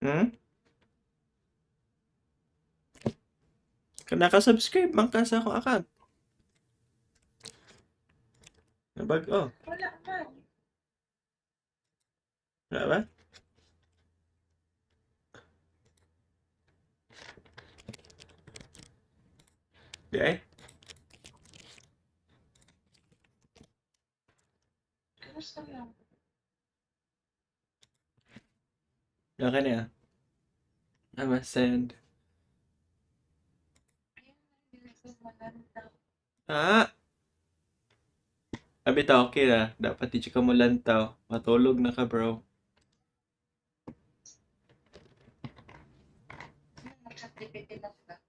Hmm? Kung naka-subscribe man ka sa akong account. Nabag-o. Wala man. Wala ba? Di ay? Kamusta lang? Okay na yan. I'ma send. Ayun na, hindi ko malanta. Ah! Abi ta, okay na. Dapat di ka mo lantaw. Matulog na ka, bro. Mag-chat GPT na ka.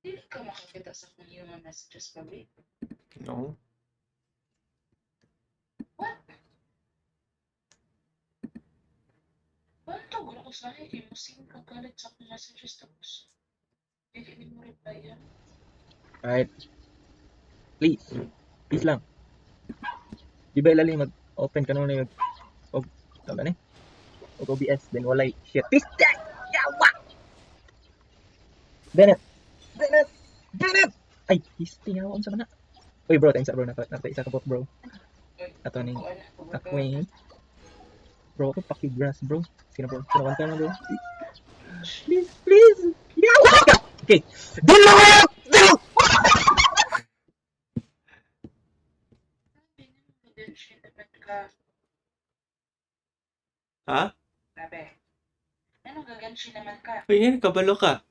Hindi ka makakita sa kung yung mga messages pa, babe. No? What? Paano to? Wala ko sa akin. Musing ka galit sa akong messages tapos. Hindi mo reply yan. Right. Please. Please lang. Di ba ilalim mag-open ka nung og tawag ni? Og OBS then walay shit. This guy. Yawa. Bennett. Bennett. Bennett. Ay, histi nga ako sa mana. Uy bro, thanks bro. Isa ka bro. Ato ni Queen. Bro, ako paki grass bro. Sino bro? Sino kanta na bro? Please, please. Yawa. Okay. Dilo! Dilo! Ha? Sabi, ano gaganshi naman ka? Uy, yan, kabalo ka.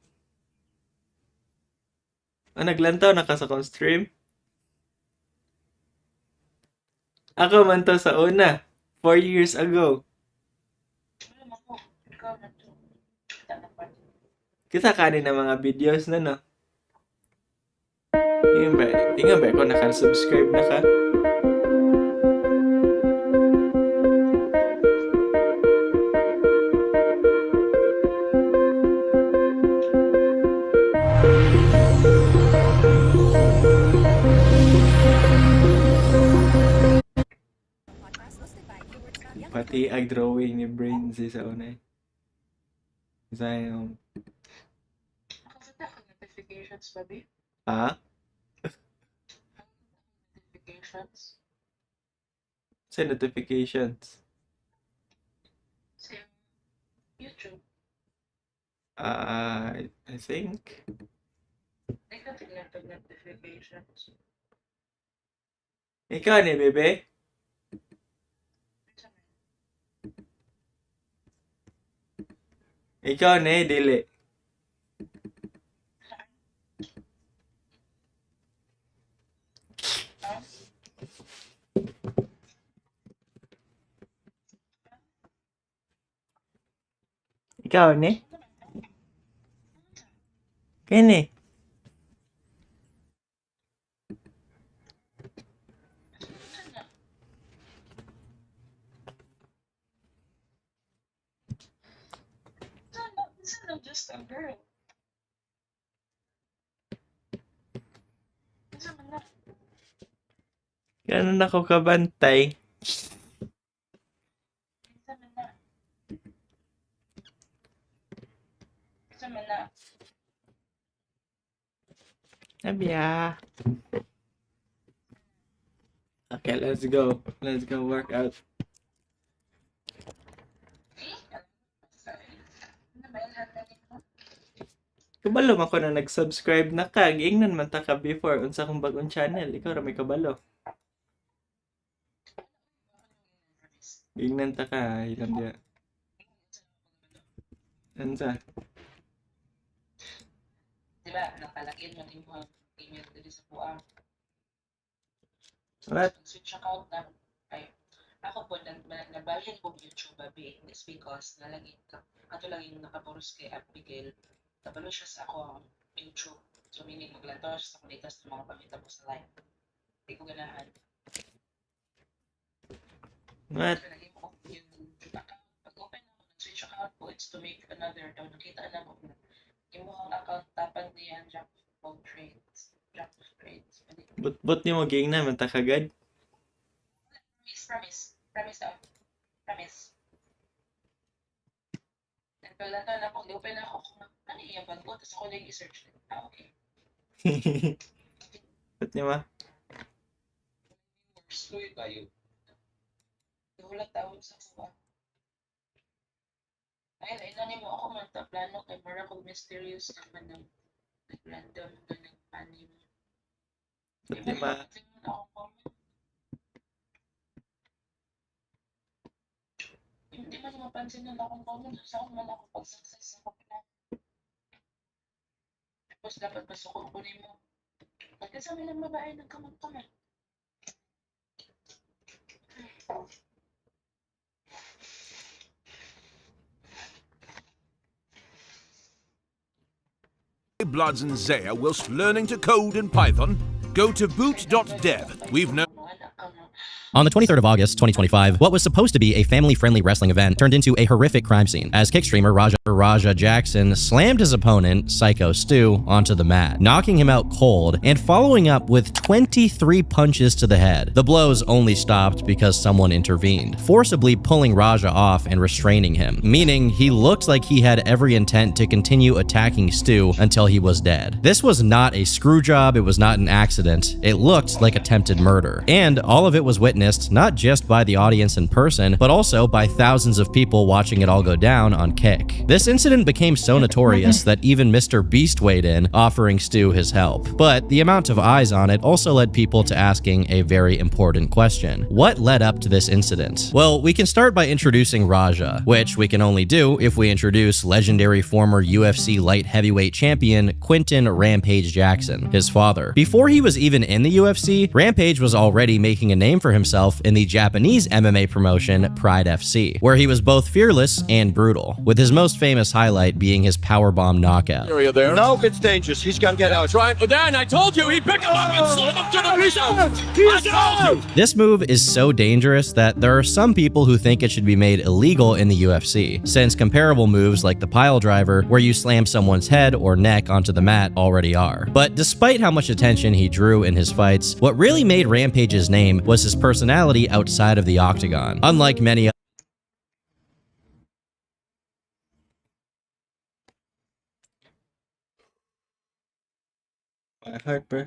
Ah, naglantaw na ka sa kong stream? Ako man to sa una. 4 years ago. Alam ako, ikaw na to. Kita na pa. Kita kanin ng mga videos na, no? Ingan ba ako naka-subscribe na ka? Pati ang drawing ni Brains sa una. Sayang. Nakakita ka notifications pa, babe? Ha? Notifications? Sa notifications. Sa YouTube. I think. Hindi ka tingnan pag notifications. Ikaw ni, bebe? Ikaw ni, dili. Ikaw ni? Kini. I'm just a girl. Isa man na. Ganun ako kabantay. Isa man na. Isa man na. Abya. Okay, let's go. Let's go work out. Kabalo man ko na nag-subscribe na ka. Giingnan man ta ka before unsa kong bagong channel. Ikaw ra may kabalo. Giingnan ta ka. Ilang dia. Unsa? Diba, nakalagin mo din mo ang email dito sa buang. What? Switch account na. Ay, ako po, nabalhin ko YouTube, babe. It's because nalagin ka. Ato lang yung nakaporos kay Abigail. Tabalo siya sa ako ang YouTube. So, meaning maglantaw siya sa kulitas ng mga pamita mo sa live. Hindi ko ganahan. What? Naging ko yung account. Pag-open ako ng Switch account ko, it's to make another. Daw nakita na ko na. Yung mga account tapan niya, drop of trades. Drop of trades. But ni mo ging na man ta kagad. Promise. Promise. And pala na ako, open na ako. Ano yung bago? Tapos ako lang i-search. Okay. But ni ma? Sloy tayo. Wala tawag sa kuha. Ay, inani mo ako man ta plano kay para ko mysterious naman ng random ganang anime. But ni ma? Hindi man mapansin na akong comment sa akong man ako pag-success ako pala. Tapos dapat pasukog ko mo. Pagkasama lang babae nagkamag-comment. Bloods and Zaya whilst learning to code in Python? Go to boot.dev. We've no. On the 23rd of August, 2025, what was supposed to be a family-friendly wrestling event turned into a horrific crime scene as kick streamer Raja Jackson slammed his opponent, Psycho Stu, onto the mat, knocking him out cold and following up with 23 punches to the head. The blows only stopped because someone intervened, forcibly pulling Raja off and restraining him, meaning he looked like he had every intent to continue attacking Stu until he was dead. This was not a screw job, it was not an accident, it looked like attempted murder. And all of it was witnessed not just by the audience in person, but also by thousands of people watching it all go down on Kick. This incident became so notorious that even Mr. Beast weighed in, offering Stu his help. But the amount of eyes on it also led people to asking a very important question. What led up to this incident? Well, we can start by introducing Raja, which we can only do if we introduce legendary former UFC light heavyweight champion Quinton Rampage Jackson, his father. Before he was even in the UFC, Rampage was already making a name for himself in the Japanese MMA promotion Pride FC, where he was both fearless and brutal, with his most famous highlight being his powerbomb knockout. Area there. No, it's dangerous. He's got to get out. Right, but then I told you he'd pick him up and slip him to the He's out. This move is so dangerous that there are some people who think it should be made illegal in the UFC, since comparable moves like the pile driver, where you slam someone's head or neck onto the mat, already are. But despite how much attention he drew in his fights, what really made Rampage's name was his personality outside of the octagon. Unlike many My heart, bro.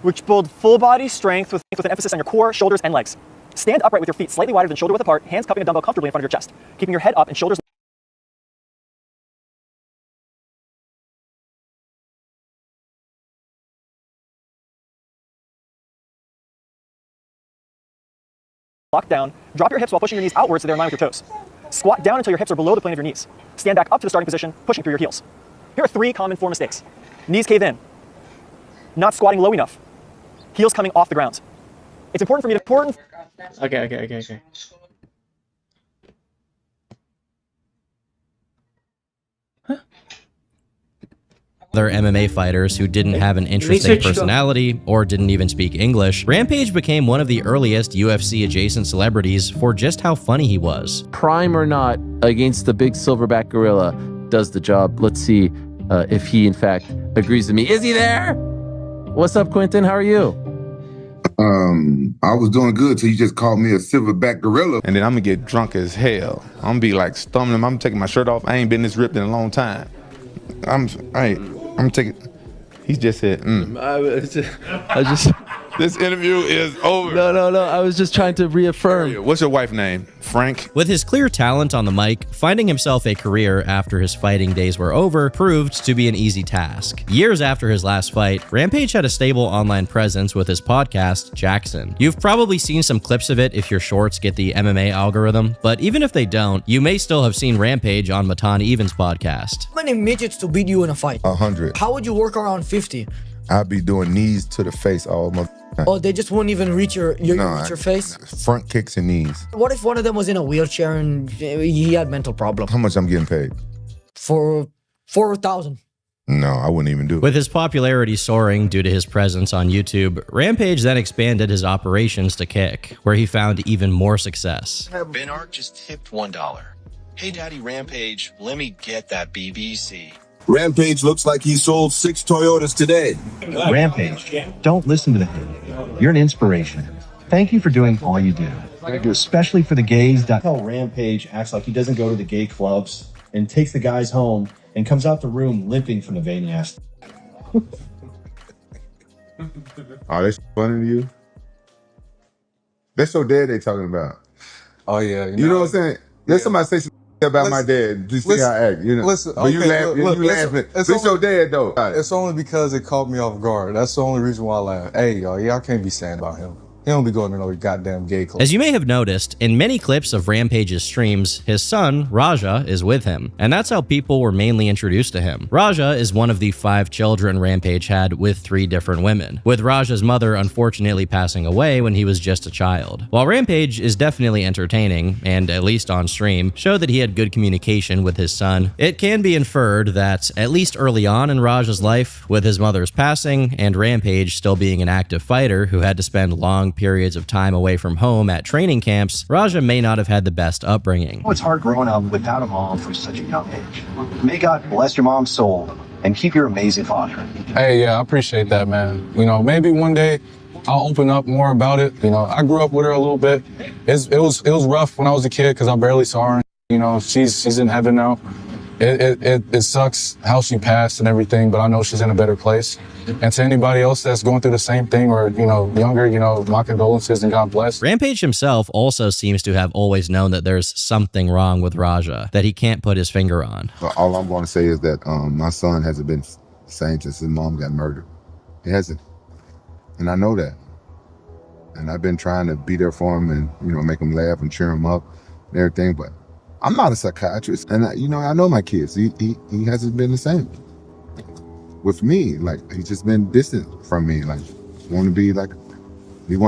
which build full body strength with an emphasis on your core, shoulders, and legs. Stand upright with your feet slightly wider than shoulder width apart, hands cupping a dumbbell comfortably in front of your chest, keeping your head up and shoulders locked down. Drop your hips while pushing your knees outwards so they're in line with your toes. Squat down until your hips are below the plane of your knees. Stand back up to the starting position, pushing through your heels. Here are 3 common floor mistakes. Knees cave in. Not squatting low enough. Heels coming off the ground. It's important for me to... Okay. other MMA fighters who didn't have an interesting Research personality or didn't even speak English, Rampage became one of the earliest UFC-adjacent celebrities for just how funny he was. Prime or not against the big silverback gorilla does the job. Let's see if he in fact agrees with me. Is he there? What's up, Quinton? How are you? I was doing good till you just called me a silverback gorilla. And then I'm gonna get drunk as hell. I'm gonna be like stumbling. I'm taking my shirt off. I ain't been this ripped in a long time. I'm taking. He just said, I just This interview is over. No. I was just trying to reaffirm. What's your wife's name? Frank? With his clear talent on the mic, finding himself a career after his fighting days were over proved to be an easy task. Years after his last fight, Rampage had a stable online presence with his podcast, Jackson. You've probably seen some clips of it if your shorts get the MMA algorithm, but even if they don't, you may still have seen Rampage on Matan Evans' podcast. How many midgets to beat you in a fight? 100. How would you work around 50? I'd be doing knees to the face all my. Oh, they just won't even reach your face? Front kicks and knees. What if one of them was in a wheelchair and he had mental problems? How much I'm getting paid? For 4,000. No, I wouldn't even do it. With his popularity soaring due to his presence on YouTube, Rampage then expanded his operations to Kick, where he found even more success. Ben Art just tipped $1. Hey, Daddy Rampage, let me get that BBC. Rampage looks like he sold 6 Toyotas today. Rampage, don't listen to the hate. You're an inspiration. Thank you for doing all you do, especially for the gays. Tell Rampage acts like he doesn't go to the gay clubs and takes the guys home and comes out the room limping from the vein ass. Oh, that's funny to you? That's your dad they talking about. Oh, yeah. You know what I'm saying? Let somebody say something about my dad. Just see how I act. You know? Listen, but you laugh. You laughing. It's your dad, though. It's only because it caught me off guard. That's the only reason why I laugh. Hey, y'all can't be saying about him. He don't be going to no goddamn gay club. As you may have noticed, in many clips of Rampage's streams, his son, Raja, is with him, and that's how people were mainly introduced to him. Raja is one of the 5 children Rampage had with 3 different women, with Raja's mother unfortunately passing away when he was just a child. While Rampage is definitely entertaining, and at least on stream, showed that he had good communication with his son, it can be inferred that, at least early on in Raja's life, with his mother's passing and Rampage still being an active fighter who had to spend long periods of time away from home at training camps, Raja may not have had the best upbringing. It's hard growing up without a mom from such a young age. May God bless your mom's soul and keep your amazing father. Hey, yeah, I appreciate that, man. You know, maybe one day I'll open up more about it. You know, I grew up with her a little bit. It was rough when I was a kid because I barely saw her. You know, she's in heaven now. It sucks how she passed and everything, but I know she's in a better place. And to anybody else that's going through the same thing or, you know, younger, you know, my condolences and God bless. Rampage himself also seems to have always known that there's something wrong with Raja that he can't put his finger on. But all I'm going to say is that my son hasn't been the same since his mom got murdered. He hasn't. And I know that. And I've been trying to be there for him and, you know, make him laugh and cheer him up and everything, but I'm not a psychiatrist, and I know my kids. He hasn't been the same with me. Like, he's just been distant from me. Like, he want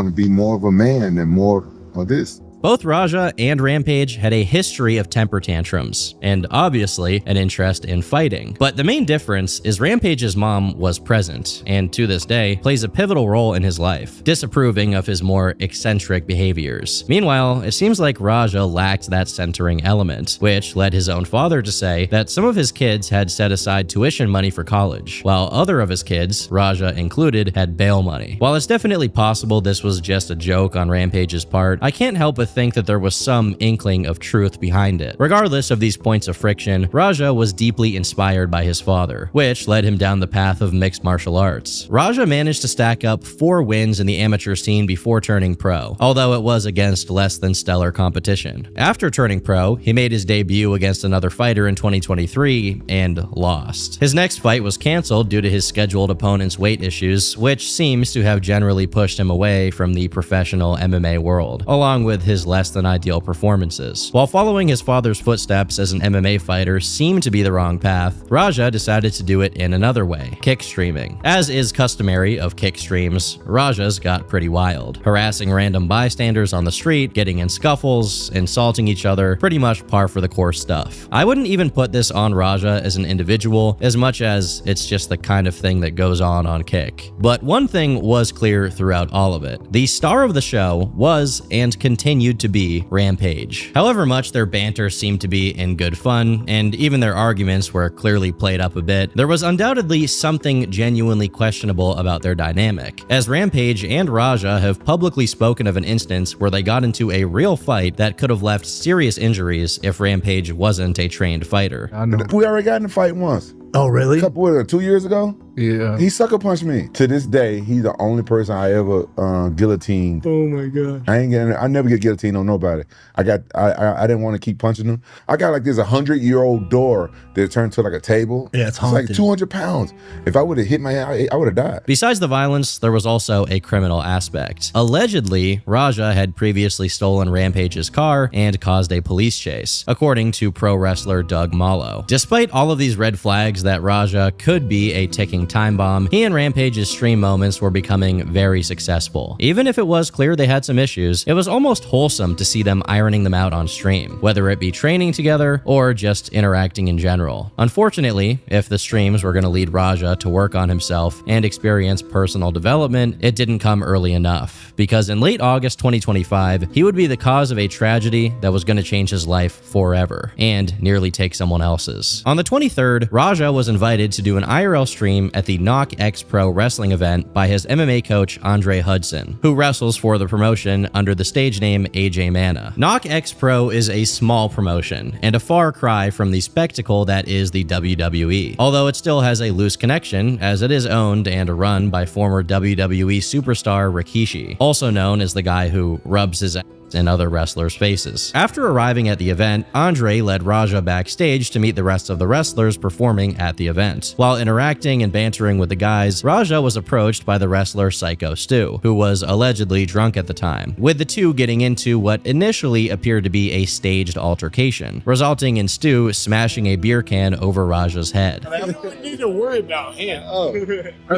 to be more of a man and more of this. Both Raja and Rampage had a history of temper tantrums, and obviously an interest in fighting. But the main difference is Rampage's mom was present, and to this day, plays a pivotal role in his life, disapproving of his more eccentric behaviors. Meanwhile, it seems like Raja lacked that centering element, which led his own father to say that some of his kids had set aside tuition money for college, while other of his kids, Raja included, had bail money. While it's definitely possible this was just a joke on Rampage's part, I can't help but think that there was some inkling of truth behind it. Regardless of these points of friction, Raja was deeply inspired by his father, which led him down the path of mixed martial arts. Raja managed to stack up 4 wins in the amateur scene before turning pro, although it was against less than stellar competition. After turning pro, he made his debut against another fighter in 2023 and lost. His next fight was canceled due to his scheduled opponent's weight issues, which seems to have generally pushed him away from the professional MMA world, along with his less than ideal performances. While following his father's footsteps as an MMA fighter seemed to be the wrong path, Raja decided to do it in another way, kick streaming. As is customary of kick streams, Raja's got pretty wild, harassing random bystanders on the street, getting in scuffles, insulting each other, pretty much par for the course stuff. I wouldn't even put this on Raja as an individual as much as it's just the kind of thing that goes on Kick. But one thing was clear throughout all of it. The star of the show was and continued to be Rampage. However much their banter seemed to be in good fun, and even their arguments were clearly played up a bit, there was undoubtedly something genuinely questionable about their dynamic, as Rampage and Raja have publicly spoken of an instance where they got into a real fight that could have left serious injuries if Rampage wasn't a trained fighter. We already got in a fight once. Oh, really? A couple, 2 years ago? Yeah. He sucker punched me. To this day, he's the only person I ever guillotined. Oh my god. I never get guillotined on nobody. I didn't want to keep punching them. I got like this 100-year-old door that turned to like a table. Yeah, it's like haunted. 200 pounds. If I would have hit my head, I would have died. Besides the violence, there was also a criminal aspect. Allegedly, Raja had previously stolen Rampage's car and caused a police chase, according to pro wrestler Doug Mallow. Despite all of these red flags that Raja could be a ticking time bomb, he and Rampage's stream moments were becoming very successful. Even if it was clear they had some issues, it was almost wholesome to see them ironing them out on stream, whether it be training together or just interacting in general. Unfortunately, if the streams were going to lead Raja to work on himself and experience personal development, it didn't come early enough, because in late August 2025, he would be the cause of a tragedy that was going to change his life forever and nearly take someone else's. On the 23rd, Raja was invited to do an IRL stream at the Knock X Pro wrestling event by his MMA coach Andre Hudson, who wrestles for the promotion under the stage name AJ Mana. Knock X Pro is a small promotion and a far cry from the spectacle that is the WWE, although it still has a loose connection as it is owned and run by former WWE superstar Rikishi, also known as the guy who rubs his ass in other wrestlers' faces. After arriving at the event, Andre led Raja backstage to meet the rest of the wrestlers performing at the event. While interacting and bantering with the guys, Raja was approached by the wrestler Psycho Stu, who was allegedly drunk at the time, with the two getting into what initially appeared to be a staged altercation, resulting in Stu smashing a beer can over Raja's head. You don't need to worry about him.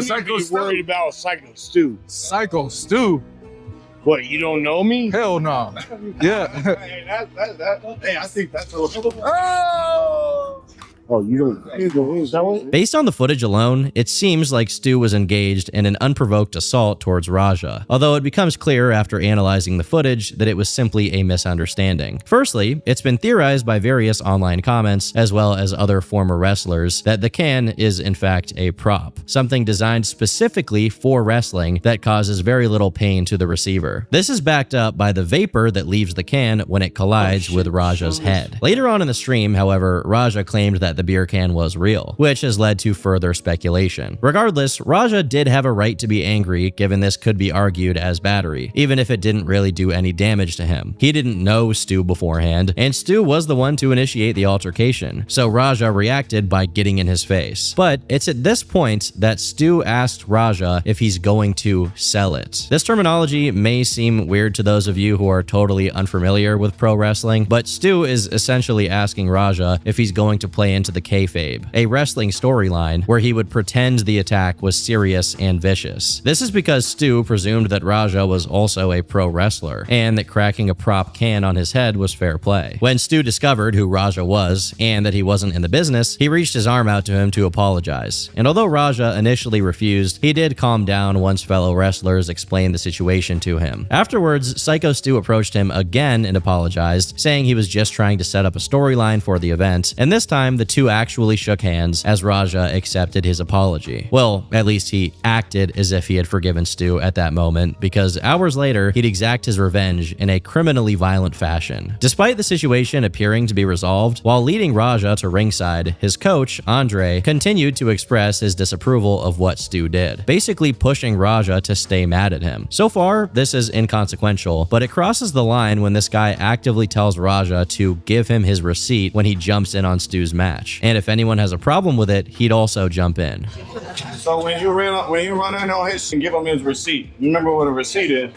Psycho You worried about Psycho Stu. Psycho Stu? What, you don't know me? Hell no. Yeah. Hey, I think that's a... Oh, you don't... Based on the footage alone, it seems like Stu was engaged in an unprovoked assault towards Raja, although it becomes clear after analyzing the footage that it was simply a misunderstanding. Firstly, it's been theorized by various online comments, as well as other former wrestlers, that the can is in fact a prop, something designed specifically for wrestling that causes very little pain to the receiver. This is backed up by the vapor that leaves the can when it collides with Raja's head. Later on in the stream, however, Raja claimed that the beer can was real, which has led to further speculation. Regardless, Raja did have a right to be angry, given this could be argued as battery, even if it didn't really do any damage to him. He didn't know Stu beforehand, and Stu was the one to initiate the altercation, so Raja reacted by getting in his face. But it's at this point that Stu asked Raja if he's going to sell it. This terminology may seem weird to those of you who are totally unfamiliar with pro wrestling, but Stu is essentially asking Raja if he's going to play into the kayfabe, a wrestling storyline where he would pretend the attack was serious and vicious. This is because Stu presumed that Raja was also a pro wrestler, and that cracking a prop can on his head was fair play. When Stu discovered who Raja was, and that he wasn't in the business, he reached his arm out to him to apologize. And although Raja initially refused, he did calm down once fellow wrestlers explained the situation to him. Afterwards, Psycho Stu approached him again and apologized, saying he was just trying to set up a storyline for the event, and this time the two actually shook hands as Raja accepted his apology. Well, at least he acted as if he had forgiven Stu at that moment, because hours later, he'd exact his revenge in a criminally violent fashion. Despite the situation appearing to be resolved, while leading Raja to ringside, his coach, Andre, continued to express his disapproval of what Stu did, basically pushing Raja to stay mad at him. So far, this is inconsequential, but it crosses the line when this guy actively tells Raja to give him his receipt when he jumps in on Stu's match. And if anyone has a problem with it, he'd also jump in. So when you run in on his and give him his receipt, remember what a receipt is.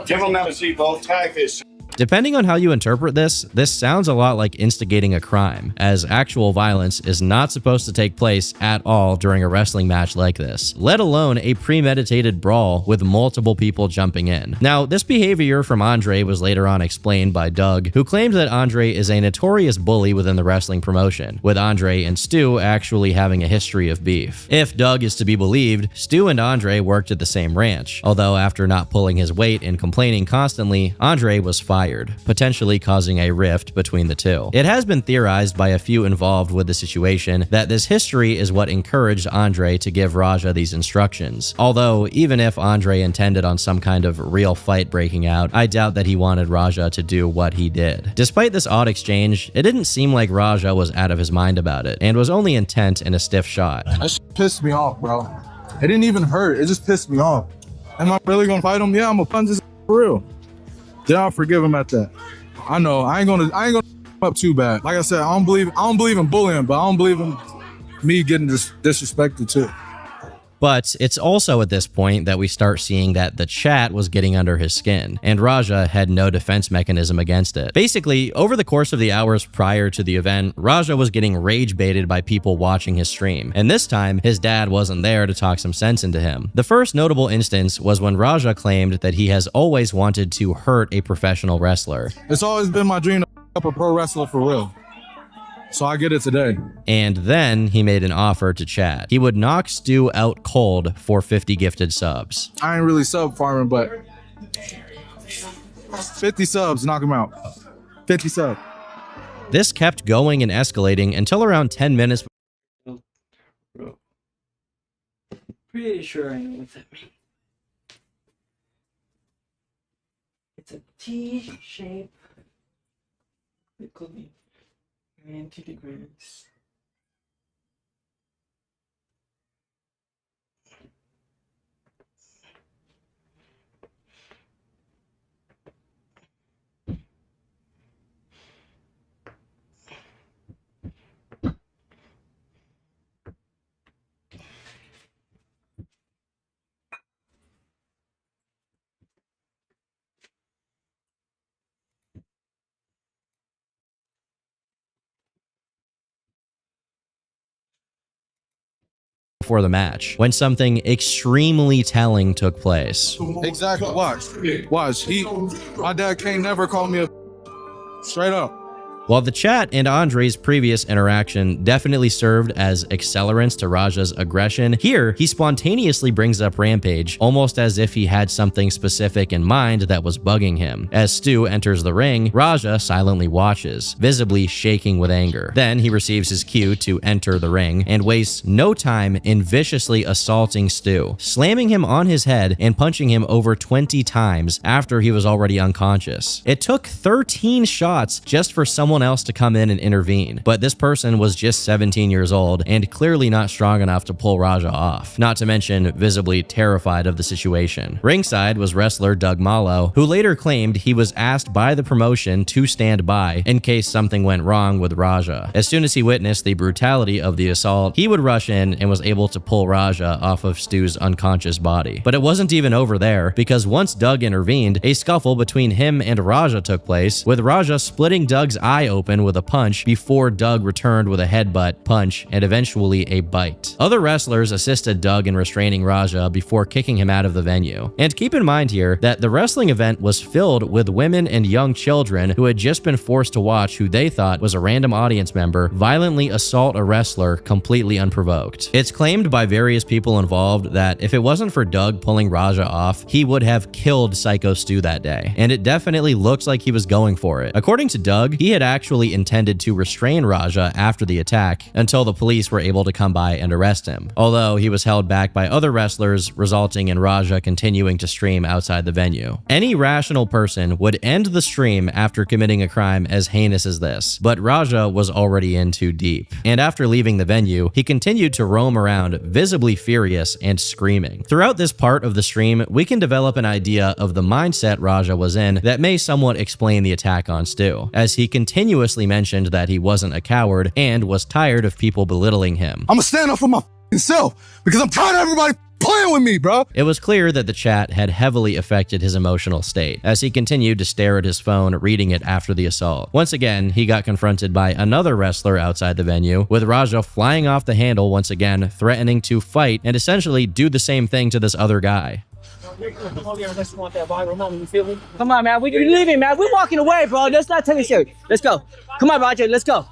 Give him that receipt, both tag this. Depending on how you interpret this sounds a lot like instigating a crime, as actual violence is not supposed to take place at all during a wrestling match like this, let alone a premeditated brawl with multiple people jumping in. Now, this behavior from Andre was later on explained by Doug, who claimed that Andre is a notorious bully within the wrestling promotion, with Andre and Stu actually having a history of beef. If Doug is to be believed, Stu and Andre worked at the same ranch, although after not pulling his weight and complaining constantly, Andre was fired, potentially causing a rift between the two. It has been theorized by a few involved with the situation that this history is what encouraged Andre to give Raja these instructions. Although, even if Andre intended on some kind of real fight breaking out, I doubt that he wanted Raja to do what he did. Despite this odd exchange, it didn't seem like Raja was out of his mind about it, and was only intent in a stiff shot. That pissed me off, bro. It didn't even hurt. It just pissed me off. Am I really gonna fight him? Yeah, I'm gonna punch his for real. Then I'll forgive him at that. I know. I ain't gonna up too bad. Like I said, I don't believe in bullying, but I don't believe in me getting disrespected too. But it's also at this point that we start seeing that the chat was getting under his skin, and Raja had no defense mechanism against it. Basically, over the course of the hours prior to the event, Raja was getting rage baited by people watching his stream, and this time, his dad wasn't there to talk some sense into him. The first notable instance was when Raja claimed that he has always wanted to hurt a professional wrestler. It's always been my dream to up a pro wrestler for real. So I get it today. And then he made an offer to chat. He would knock Stu out cold for 50 gifted subs. I ain't really sub farming, but 50 subs, knock him out. 50 subs. This kept going and escalating until around 10 minutes. Bro. Pretty sure I know what that means. It's a T shape. It could be 90 degrees. Before the match, when something extremely telling took place. Exactly. Watch. My dad can't never call me a straight up. While the chat and Andre's previous interaction definitely served as accelerants to Raja's aggression, here he spontaneously brings up Rampage, almost as if he had something specific in mind that was bugging him. As Stu enters the ring, Raja silently watches, visibly shaking with anger. Then he receives his cue to enter the ring and wastes no time in viciously assaulting Stu, slamming him on his head and punching him over 20 times after he was already unconscious. It took 13 shots just for someone else to come in and intervene, but this person was just 17 years old and clearly not strong enough to pull Raja off, not to mention visibly terrified of the situation. Ringside was wrestler Doug Mallow, who later claimed he was asked by the promotion to stand by in case something went wrong with Raja. As soon as he witnessed the brutality of the assault, he would rush in and was able to pull Raja off of Stu's unconscious body. But it wasn't even over there, because once Doug intervened, a scuffle between him and Raja took place, with Raja splitting Doug's eye open with a punch before Doug returned with a headbutt, punch, and eventually a bite. Other wrestlers assisted Doug in restraining Raja before kicking him out of the venue. And keep in mind here that the wrestling event was filled with women and young children who had just been forced to watch who they thought was a random audience member violently assault a wrestler completely unprovoked. It's claimed by various people involved that if it wasn't for Doug pulling Raja off, he would have killed Psycho Stu that day, and it definitely looks like he was going for it. According to Doug, he had actually intended to restrain Raja after the attack until the police were able to come by and arrest him, although he was held back by other wrestlers, resulting in Raja continuing to stream outside the venue. Any rational person would end the stream after committing a crime as heinous as this, but Raja was already in too deep, and after leaving the venue, he continued to roam around visibly furious and screaming. Throughout this part of the stream, we can develop an idea of the mindset Raja was in that may somewhat explain the attack on Stu, as he continuously mentioned that he wasn't a coward and was tired of people belittling him. I'm gonna stand up for my self because I'm tired of everybody playing with me, bro. It was clear that the chat had heavily affected his emotional state as he continued to stare at his phone, reading it after the assault. Once again, he got confronted by another wrestler outside the venue, with Raja flying off the handle once again, threatening to fight and essentially do the same thing to this other guy. Come on, man. We're leaving, man. We're walking away, bro. Let's not take it serious. Let's go. Come on, Roger. Let's go.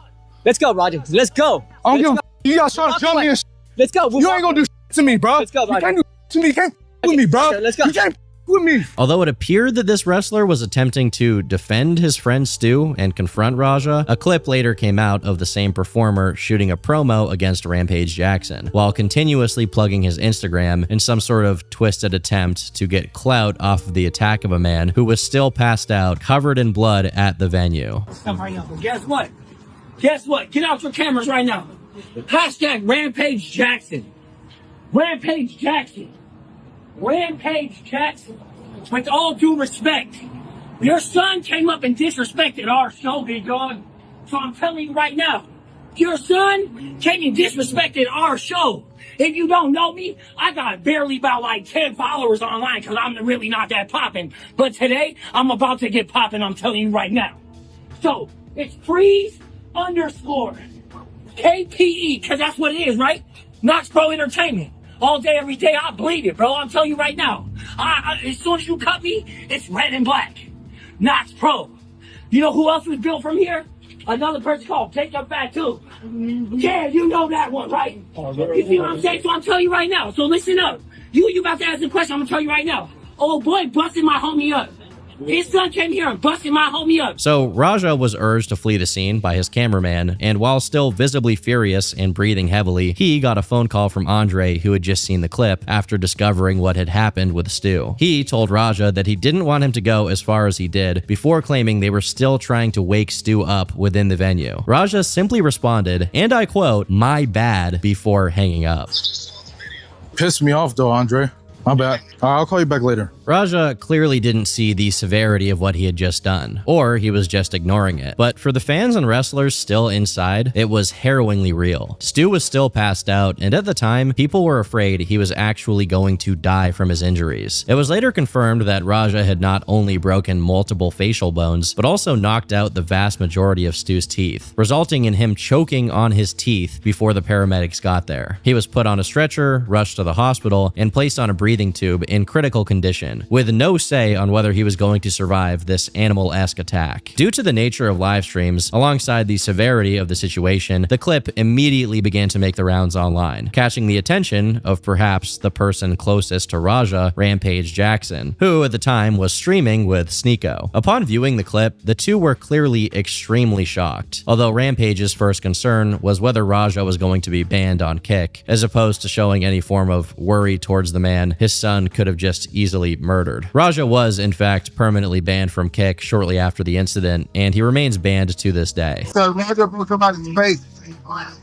Let's go, Roger. Let's go. I don't give a you guys trying to jump me and Let's go. You ain't gonna do to me, bro. Let's go, Roger. You can't do to me. You can't with me, bro. Let's go. You can't with me. Although it appeared that this wrestler was attempting to defend his friend Stu and confront Raja, a clip later came out of the same performer shooting a promo against Rampage Jackson, while continuously plugging his Instagram in some sort of twisted attempt to get clout off of the attack of a man who was still passed out, covered in blood at the venue. Guess what? Guess what? Get off your cameras right now. Hashtag Rampage Jackson. Rampage Jackson. Rampage Jackson. With all due respect, your son came up and disrespected our show, big dog. So I'm telling you right now, your son came and disrespected our show. If you don't know me, I got barely about like 10 followers online because I'm really not that popping. But today, I'm about to get popping, I'm telling you right now. So, it's freeze underscore KPE, because that's what it is, right? Knox Pro Entertainment. All day, every day, I bleed it, bro. I'm telling you right now. As soon as you cut me, it's red and black. Knox Pro. You know who else was built from here? Another person called Jacob Fatu. Yeah, you know that one, right? You see what I'm saying? So I'm telling you right now. So listen up. You about to ask a question, I'm gonna tell you right now. Old boy busted my homie up. His son came here and busted my homie up. So Raja was urged to flee the scene by his cameraman, and while still visibly furious and breathing heavily, he got a phone call from Andre, who had just seen the clip, after discovering what had happened with Stu. He told Raja that he didn't want him to go as far as he did, before claiming they were still trying to wake Stu up within the venue. Raja simply responded, and I quote, "My bad," before hanging up. Pissed me off though, Andre. My bad. I'll call you back later. Raja clearly didn't see the severity of what he had just done, or he was just ignoring it. But for the fans and wrestlers still inside, it was harrowingly real. Stu was still passed out, and at the time, people were afraid he was actually going to die from his injuries. It was later confirmed that Raja had not only broken multiple facial bones, but also knocked out the vast majority of Stu's teeth, resulting in him choking on his teeth before the paramedics got there. He was put on a stretcher, rushed to the hospital, and placed on a breathing tube in critical condition, with no say on whether he was going to survive this animal-esque attack. Due to the nature of live streams, alongside the severity of the situation, the clip immediately began to make the rounds online, catching the attention of perhaps the person closest to Raja, Rampage Jackson, who at the time was streaming with Sneeko. Upon viewing the clip, the two were clearly extremely shocked, although Rampage's first concern was whether Raja was going to be banned on Kick, as opposed to showing any form of worry towards the man his son could have just easily murdered. Raja was, in fact, permanently banned from Kick shortly after the incident, and he remains banned to this day. So Roger broke somebody's face.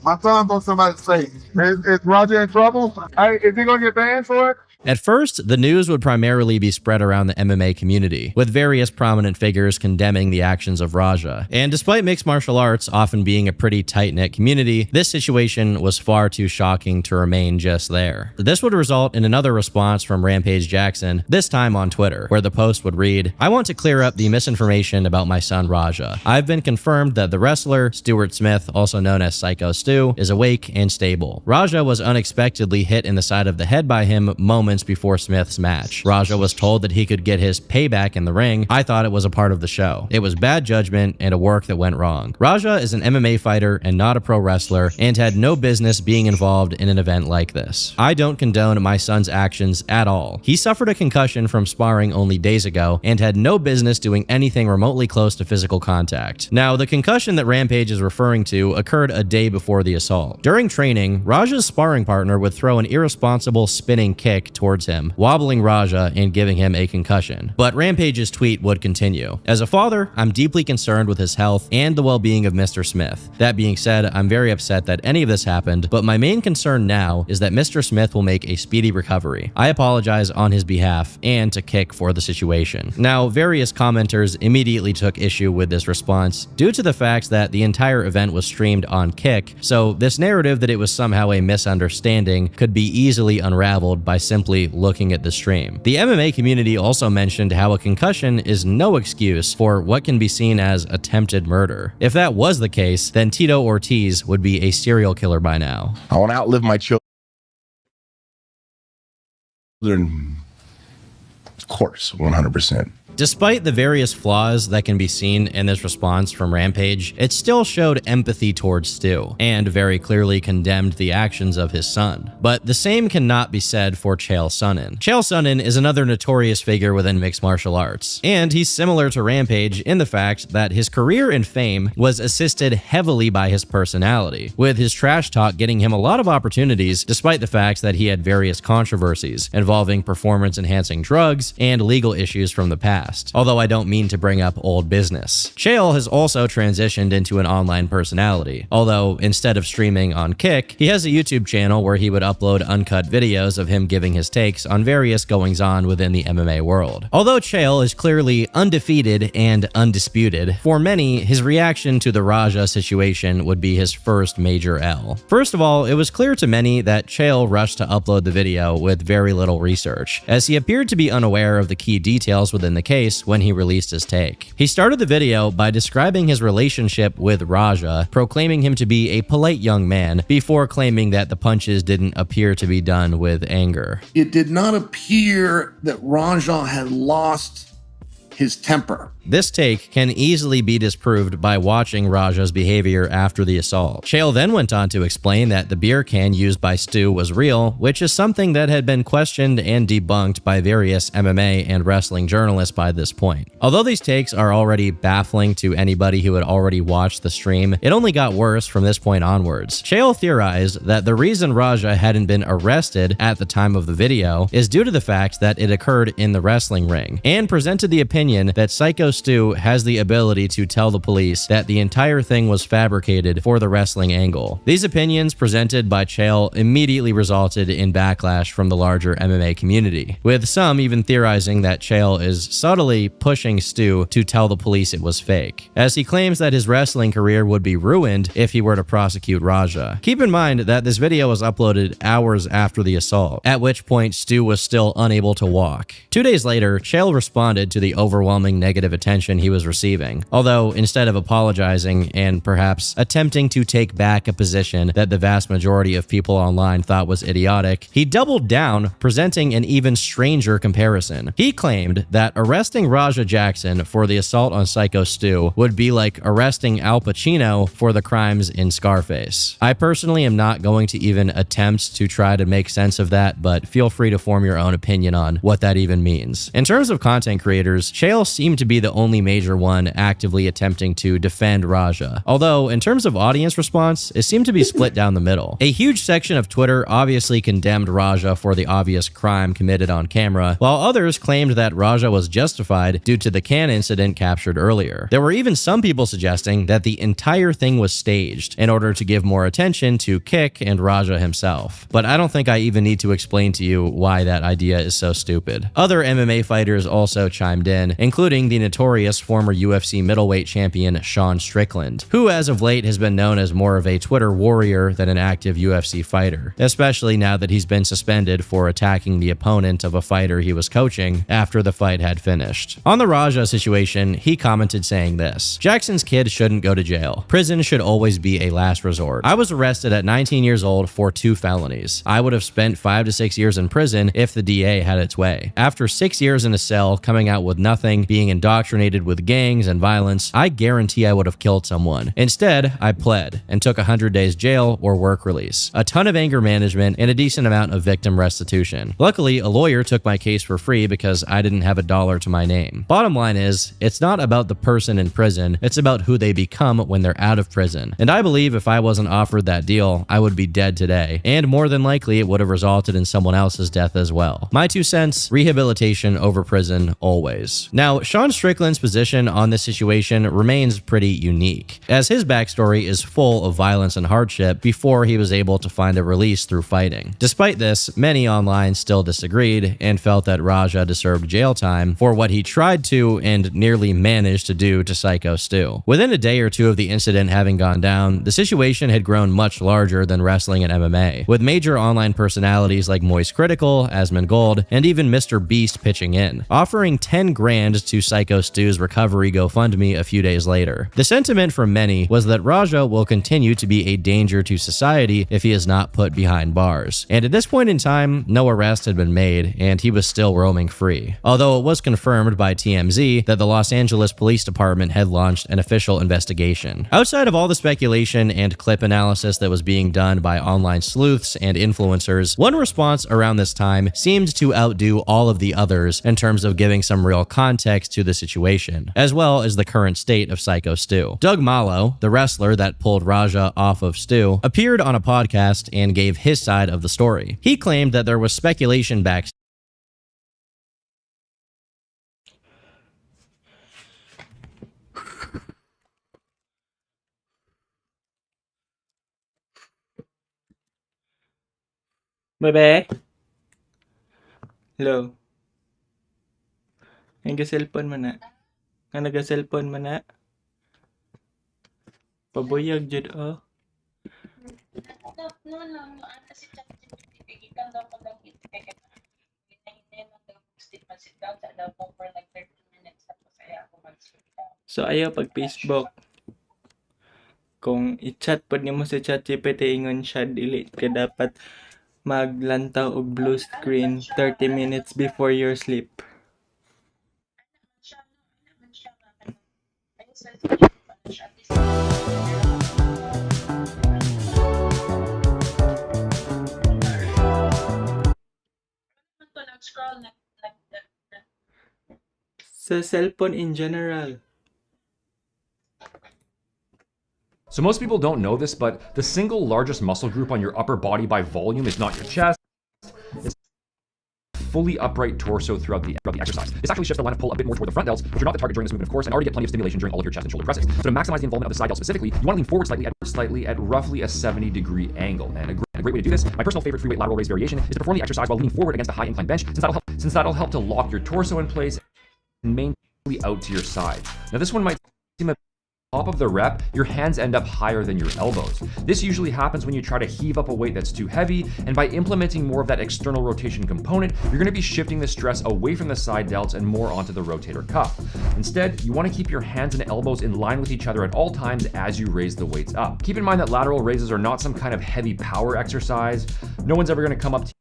My son broke somebody's face. Is Roger in trouble? Is he gonna get banned for it? At first, the news would primarily be spread around the MMA community, with various prominent figures condemning the actions of Raja. And despite mixed martial arts often being a pretty tight-knit community, this situation was far too shocking to remain just there. This would result in another response from Rampage Jackson, this time on Twitter, where the post would read, "I want to clear up the misinformation about my son Raja. I've been confirmed that the wrestler, Stuart Smith, also known as Psycho Stu, is awake and stable. Raja was unexpectedly hit in the side of the head by him moments before Smith's match. Raja was told that he could get his payback in the ring. I thought it was a part of the show. It was bad judgment and a work that went wrong. Raja is an MMA fighter and not a pro wrestler, and had no business being involved in an event like this. I don't condone my son's actions at all. He suffered a concussion from sparring only days ago and had no business doing anything remotely close to physical contact." Now, the concussion that Rampage is referring to occurred a day before the assault. During training, Raja's sparring partner would throw an irresponsible spinning kick towards him, wobbling Raja and giving him a concussion. But Rampage's tweet would continue. "As a father, I'm deeply concerned with his health and the well-being of Mr. Smith. That being said, I'm very upset that any of this happened, but my main concern now is that Mr. Smith will make a speedy recovery. I apologize on his behalf and to Kick for the situation." Now, various commenters immediately took issue with this response due to the fact that the entire event was streamed on Kick, so this narrative that it was somehow a misunderstanding could be easily unraveled by simply looking at the stream. The MMA community also mentioned how a concussion is no excuse for what can be seen as attempted murder. If that was the case, then Tito Ortiz would be a serial killer by now. I want to outlive my children. Of course, 100%. Despite the various flaws that can be seen in this response from Rampage, it still showed empathy towards Stu, and very clearly condemned the actions of his son. But the same cannot be said for Chael Sonnen. Chael Sonnen is another notorious figure within mixed martial arts, and he's similar to Rampage in the fact that his career and fame was assisted heavily by his personality, with his trash talk getting him a lot of opportunities despite the fact that he had various controversies involving performance-enhancing drugs and legal issues from the past. past, although I don't mean to bring up old business. Chael has also transitioned into an online personality, although instead of streaming on Kick, he has a YouTube channel where he would upload uncut videos of him giving his takes on various goings-on within the MMA world. Although Chael is clearly undefeated and undisputed, for many, his reaction to the Raja situation would be his first major L. First of all, it was clear to many that Chael rushed to upload the video with very little research, as he appeared to be unaware of the key details within the case when he released his take. He started the video by describing his relationship with Raja, proclaiming him to be a polite young man, before claiming that the punches didn't appear to be done with anger. It did not appear that Raja had lost his temper. This take can easily be disproved by watching Raja's behavior after the assault. Chael then went on to explain that the beer can used by Stu was real, which is something that had been questioned and debunked by various MMA and wrestling journalists by this point. Although these takes are already baffling to anybody who had already watched the stream, it only got worse from this point onwards. Chael theorized that the reason Raja hadn't been arrested at the time of the video is due to the fact that it occurred in the wrestling ring, and presented the opinion that Psycho Stu has the ability to tell the police that the entire thing was fabricated for the wrestling angle. These opinions presented by Chael immediately resulted in backlash from the larger MMA community, with some even theorizing that Chael is subtly pushing Stu to tell the police it was fake, as he claims that his wrestling career would be ruined if he were to prosecute Raja. Keep in mind that this video was uploaded hours after the assault, at which point Stu was still unable to walk. 2 days later, Chael responded to the overwhelming negative attention he was receiving, although instead of apologizing and perhaps attempting to take back a position that the vast majority of people online thought was idiotic, he doubled down, presenting an even stranger comparison. He claimed that arresting Raja Jackson for the assault on Psycho Stu would be like arresting Al Pacino for the crimes in Scarface. I personally am not going to even attempt to try to make sense of that, but feel free to form your own opinion on what that even means. In terms of content creators, Chael seemed to be the only major one actively attempting to defend Raja, although in terms of audience response, it seemed to be split down the middle. A huge section of Twitter obviously condemned Raja for the obvious crime committed on camera, while others claimed that Raja was justified due to the can incident captured earlier. There were even some people suggesting that the entire thing was staged in order to give more attention to Kick and Raja himself, but I don't think I even need to explain to you why that idea is so stupid. Other MMA fighters also chimed in, including the notorious former UFC middleweight champion Sean Strickland, who as of late has been known as more of a Twitter warrior than an active UFC fighter, especially now that he's been suspended for attacking the opponent of a fighter he was coaching after the fight had finished. On the Raja situation, he commented saying this: "Jackson's kid shouldn't go to jail. Prison should always be a last resort. I was arrested at 19 years old for 2 felonies. I would have spent 5 to 6 years in prison if the DA had its way. After 6 years in a cell, coming out with nothing, being indoctrinated with gangs and violence, I guarantee I would have killed someone. Instead, I pled and took 100 days jail or work release, a ton of anger management, and a decent amount of victim restitution. Luckily, a lawyer took my case for free because I didn't have $1 to my name. Bottom line is, it's not about the person in prison, it's about who they become when they're out of prison. And I believe if I wasn't offered that deal, I would be dead today, and more than likely it would have resulted in someone else's death as well. My 2 cents, rehabilitation over prison always." Now, Sean Strickland's position on this situation remains pretty unique, as his backstory is full of violence and hardship before he was able to find a release through fighting. Despite this, many online still disagreed and felt that Raja deserved jail time for what he tried to and nearly managed to do to Psycho Stu. Within a day or 2 of the incident having gone down, the situation had grown much larger than wrestling and MMA, with major online personalities like Moist Critical, Asmongold, and even Mr. Beast pitching in, offering 10 grand to Psycho Stu's recovery GoFundMe a few days later. The sentiment from many was that Raja will continue to be a danger to society if he is not put behind bars, and at this point in time, no arrest had been made, and he was still roaming free. Although it was confirmed by TMZ that the Los Angeles Police Department had launched an official investigation. Outside of all the speculation and clip analysis that was being done by online sleuths and influencers, one response around this time seemed to outdo all of the others in terms of giving some real context to the situation, as well as the current state of Psycho Stu. Doug Malo, the wrestler that pulled Raja off of Stu, appeared on a podcast and gave his side of the story. He claimed that there was speculation backstage. Bebe? Hello? Nag-cellphone man na. Nga nag-cellphone man na. Pabuyag jud oh. No, ano si ChatGPT, gikan daw ko lang iti-check. Hinahinay lang daw ko sit down sa daw ko for like 30 minutes tapos ay ako mag-sit down. So ayaw pag Facebook. Kung i-chat pod nimo si ChatGPT ingon siya dili ka dapat maglantaw og blue screen 30 minutes before your sleep. Ayun sa siya, at least to nag-scroll Sa cellphone in general. So most people don't know this, but the single largest muscle group on your upper body by volume is not your chest. It's fully upright torso throughout the exercise. This actually shifts the line of pull a bit more toward the front delts, which are not the target during this movement, of course, and already get plenty of stimulation during all of your chest and shoulder presses. So to maximize the involvement of the side delt specifically, you want to lean forward slightly at roughly a 70-degree angle. And a great way to do this, my personal favorite free weight lateral raise variation, is to perform the exercise while leaning forward against a high incline bench, since that'll help to lock your torso in place and maintain out to your side. Now this one might seem a top of the rep, your hands end up higher than your elbows. This usually happens when you try to heave up a weight that's too heavy, and by implementing more of that external rotation component, you're going to be shifting the stress away from the side delts and more onto the rotator cuff. Instead, you want to keep your hands and elbows in line with each other at all times as you raise the weights up. Keep in mind that lateral raises are not some kind of heavy power exercise. No one's ever going to come up to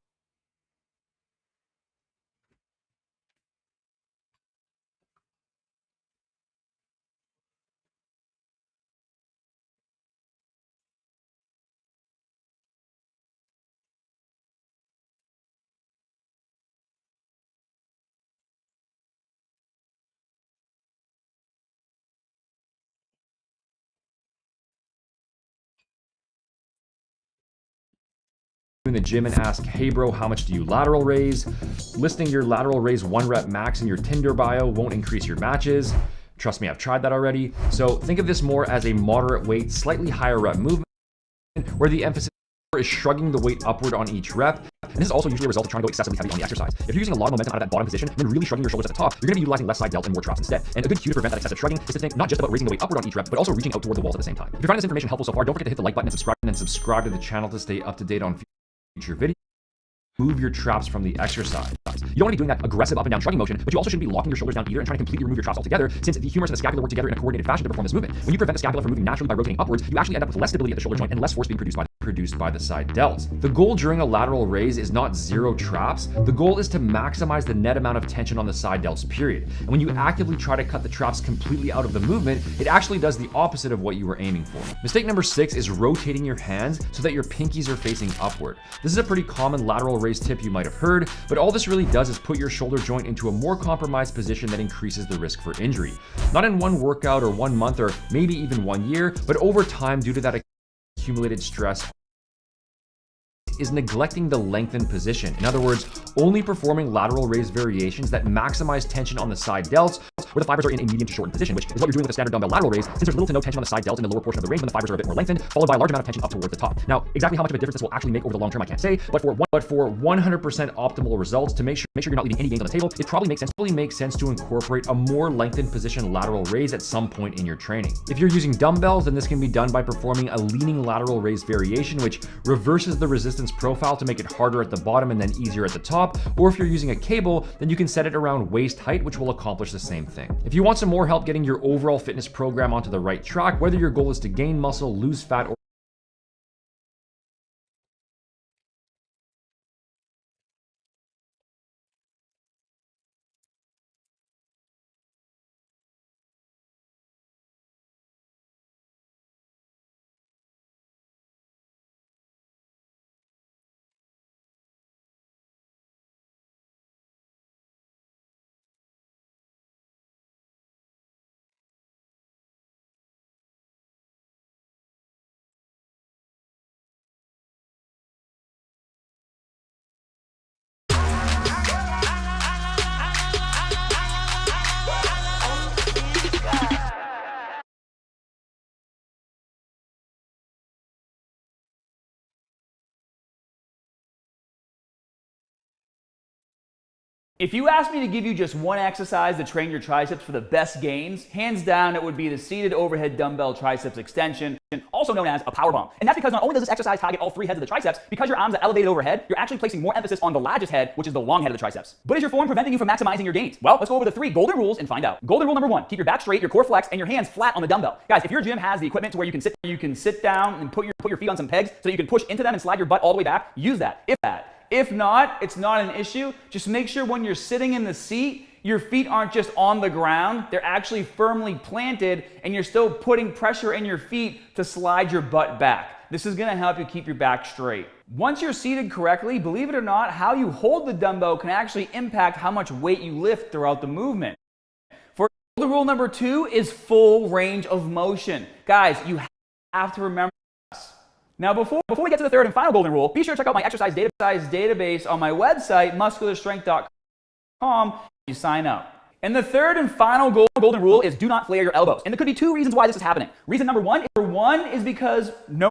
in the gym and ask, hey bro, how much do you lateral raise? Listing your lateral raise 1 rep max in your Tinder bio won't increase your matches. Trust me, I've tried that already. So think of this more as a moderate weight, slightly higher rep movement, where the emphasis is shrugging the weight upward on each rep. And this is also usually a result of trying to go excessively heavy on the exercise. If you're using a lot of momentum out of that bottom position and then really shrugging your shoulders at the top, you're going to be utilizing left side delts and more traps instead. And a good cue to prevent that excessive shrugging is to think not just about raising the weight upward on each rep, but also reaching out toward the walls at the same time. If you're finding this information helpful so far, don't forget to hit the like button and subscribe to the channel to stay up to date on future videos. Move your traps from the exercise. You don't want to be doing that aggressive up and down shrugging motion, but you also shouldn't be locking your shoulders down either and trying to completely remove your traps altogether, since the humerus and the scapula work together in a coordinated fashion to perform this movement. When you prevent the scapula from moving naturally by rotating upwards, you actually end up with less stability at the shoulder joint and less force being produced by the side delts. The goal during a lateral raise is not zero traps. The goal is to maximize the net amount of tension on the side delts, period. And when you actively try to cut the traps completely out of the movement, it actually does the opposite of what you were aiming for. Mistake number 6 is rotating your hands so that your pinkies are facing upward. This is a pretty common lateral raise tip you might have heard, but all this really does is put your shoulder joint into a more compromised position that increases the risk for injury. Not in one workout or 1 month or maybe even 1 year, but over time due to that accumulated stress is neglecting the lengthened position. In other words, only performing lateral raise variations that maximize tension on the side delts where the fibers are in a medium to shortened position, which is what you're doing with a standard dumbbell lateral raise, since there's little to no tension on the side delts in the lower portion of the range when the fibers are a bit more lengthened, followed by a large amount of tension up towards the top. Now, exactly how much of a difference this will actually make over the long term, I can't say, but for 100% optimal results, to make sure you're not leaving any gains on the table, it probably makes sense to incorporate a more lengthened position lateral raise at some point in your training. If you're using dumbbells, then this can be done by performing a leaning lateral raise variation, which reverses the resistance profile to make it harder at the bottom and then easier at the top. Or if you're using a cable, then you can set it around waist height, which will accomplish the same thing. If you want some more help getting your overall fitness program onto the right track, whether your goal is to gain muscle, lose fat, or If you asked me to give you just one exercise to train your triceps for the best gains, hands down it would be the seated overhead dumbbell triceps extension, also known as a power bomb. And that's because not only does this exercise target all three heads of the triceps, because your arms are elevated overhead, you're actually placing more emphasis on the largest head, which is the long head of the triceps. But is your form preventing you from maximizing your gains? Well, let's go over the 3 golden rules and find out. Golden rule number 1, keep your back straight, your core flexed, and your hands flat on the dumbbell. Guys, if your gym has the equipment to where you can sit down and put your feet on some pegs so that you can push into them and slide your butt all the way back, use that. If not, it's not an issue. Just make sure when you're sitting in the seat, your feet aren't just on the ground, they're actually firmly planted and you're still putting pressure in your feet to slide your butt back. This is gonna help you keep your back straight. Once you're seated correctly, believe it or not, how you hold the dumbbell can actually impact how much weight you lift throughout the movement. For the rule number 2 is full range of motion. Guys, you have to remember this. Now, before we get to the third and final golden rule, be sure to check out my exercise database on my website, muscularstrength.com. You sign up. And the third and final golden rule is do not flare your elbows. And there could be 2 reasons why this is happening. Reason number 1 is because no.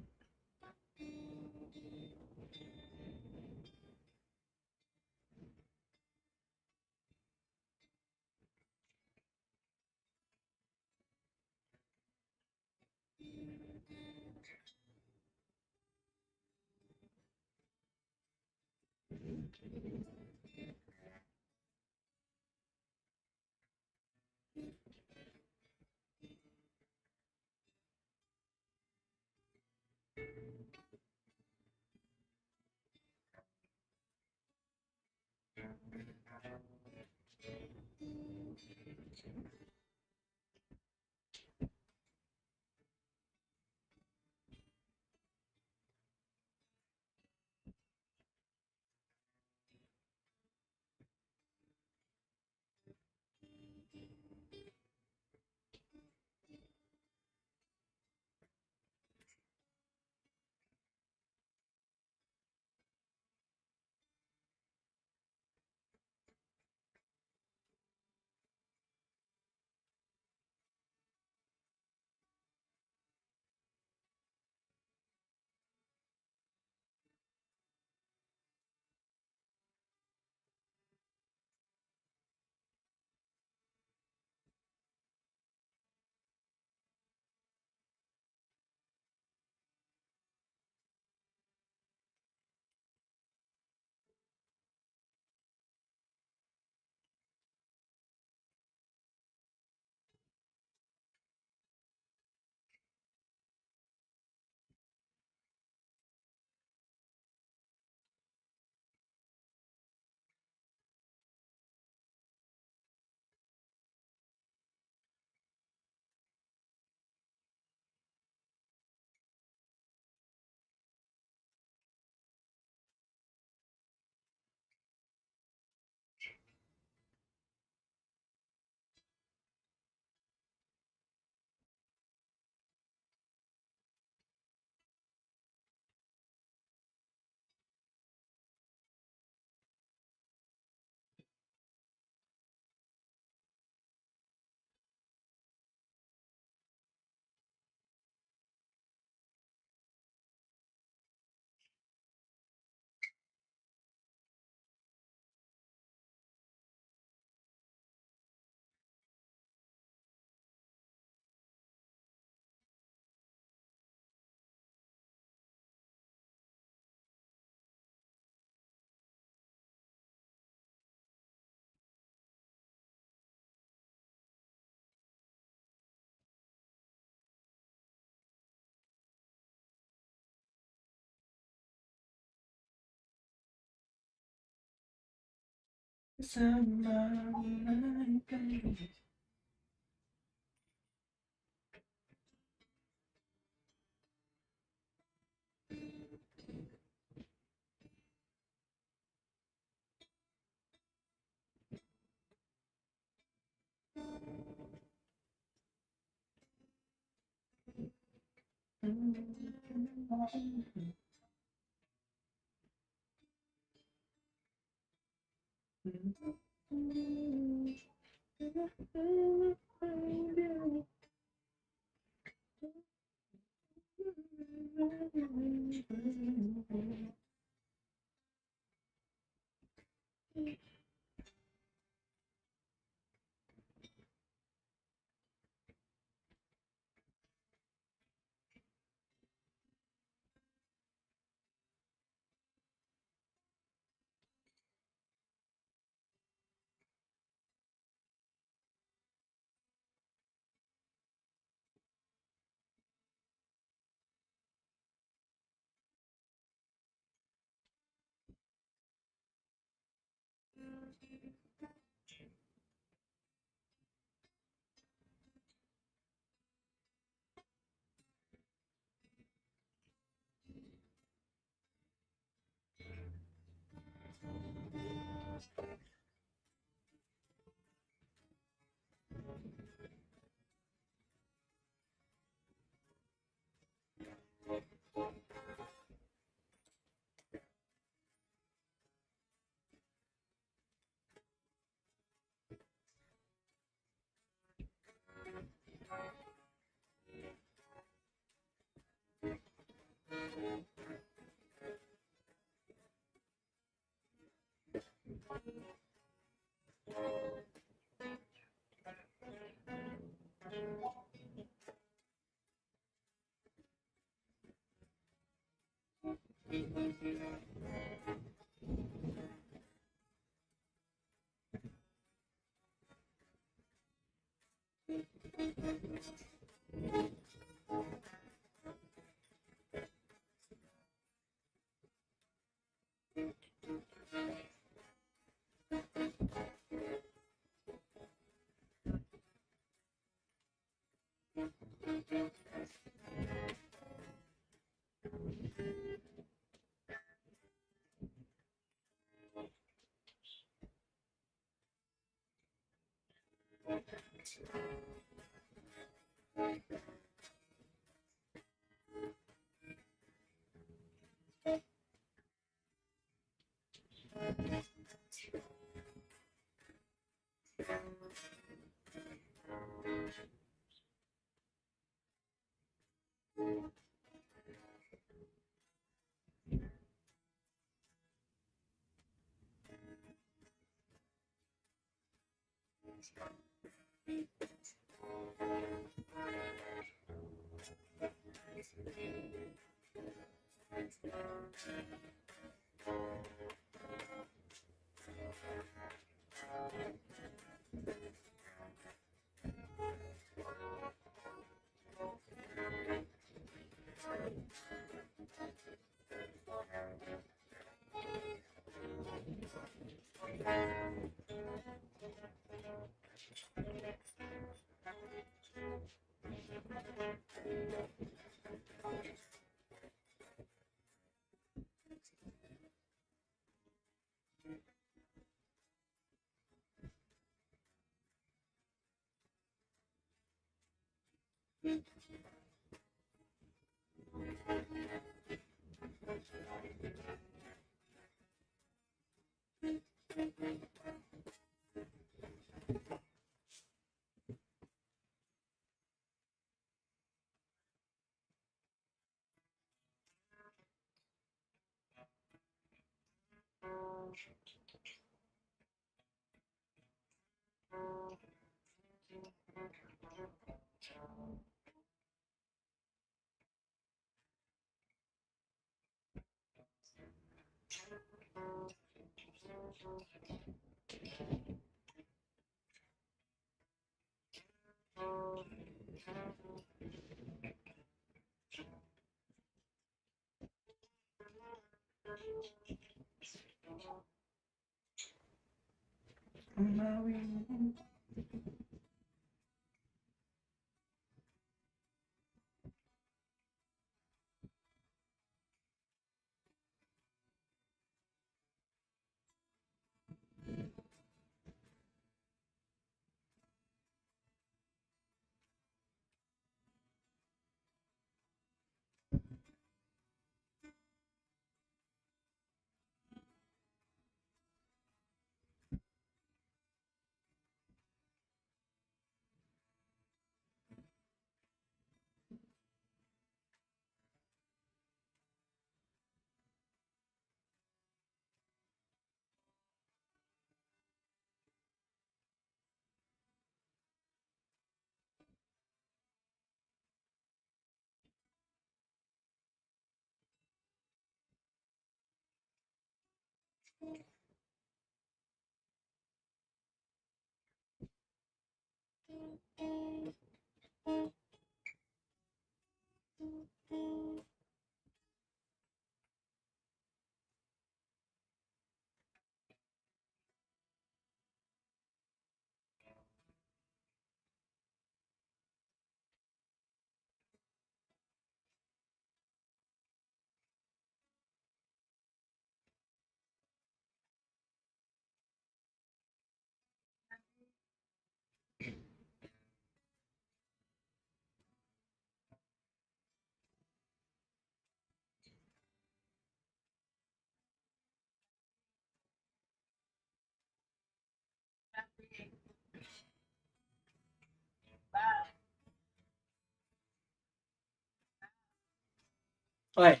Okay.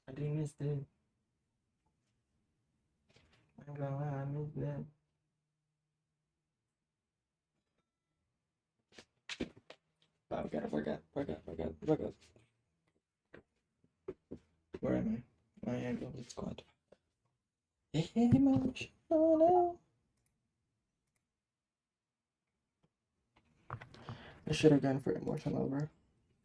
I didn't miss that. I'm gonna lie, I missed that. Oh, forgot. Where am I? My angle is squad. Emotional. I should have gone for emotional, bro.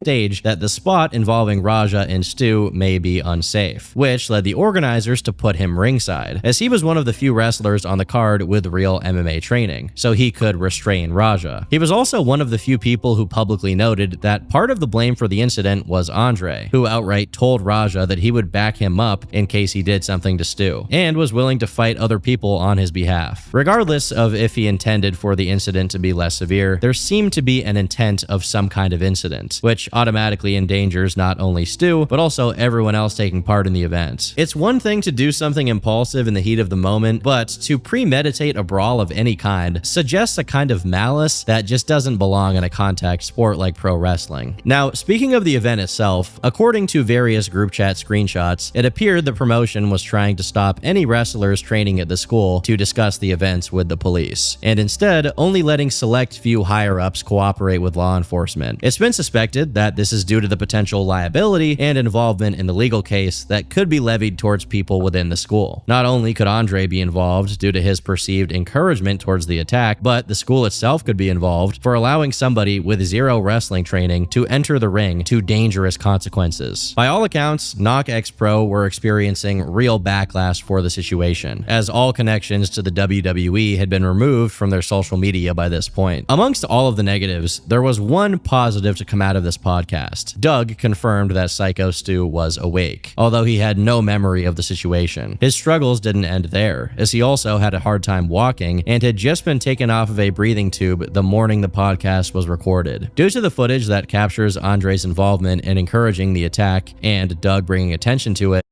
Stage that the spot involving Raja and Stu may be unsafe, which led the organizers to put him ringside, as he was one of the few wrestlers on the card with real MMA training, so he could restrain Raja. He was also one of the few people who publicly noted that part of the blame for the incident was Andre, who outright told Raja that he would back him up in case he did something to Stu, and was willing to fight other people on his behalf. Regardless of if he intended for the incident to be less severe, there seemed to be an intent of some kind of incident, which automatically endangers not only Stu, but also everyone else taking part in the event. It's one thing to do something impulsive in the heat of the moment, but to premeditate a brawl of any kind suggests a kind of malice that just doesn't belong in a contact sport like pro wrestling. Now, speaking of the event itself, according to various group chat screenshots, it appeared the promotion was trying to stop any wrestlers training at the school to discuss the events with the police, and instead only letting select few higher-ups cooperate with law enforcement. It's been suspected that this is due to the potential liability and involvement in the legal case that could be levied towards people within the school. Not only could Andre be involved due to his perceived encouragement towards the attack, but the school itself could be involved for allowing somebody with zero wrestling training to enter the ring to dangerous consequences. By all accounts, Knock X Pro were experiencing real backlash for the situation, as all connections to the WWE had been removed from their social media by this point. Amongst all of the negatives, there was one positive to come out of this podcast. Doug confirmed that Psycho Stu was awake, although he had no memory of the situation. His struggles didn't end there, as he also had a hard time walking and had just been taken off of a breathing tube the morning the podcast was recorded. Due to the footage that captures Andre's involvement in encouraging the attack and Doug bringing attention to it,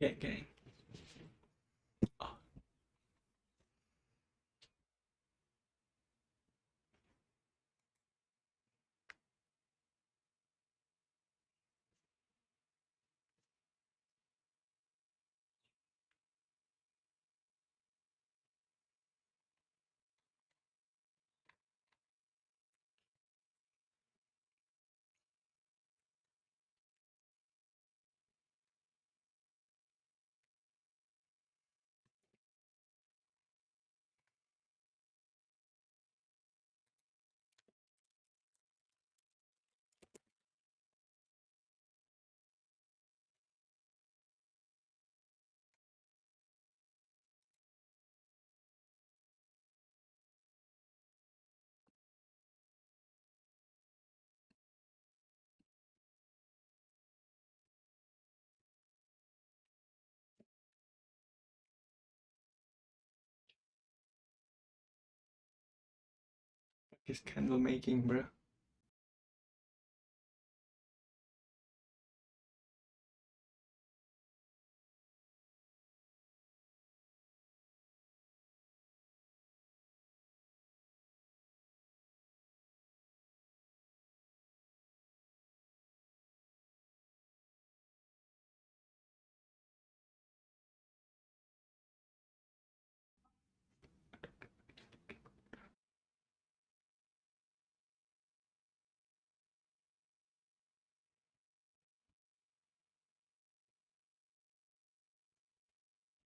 Okay. His candle making, bro.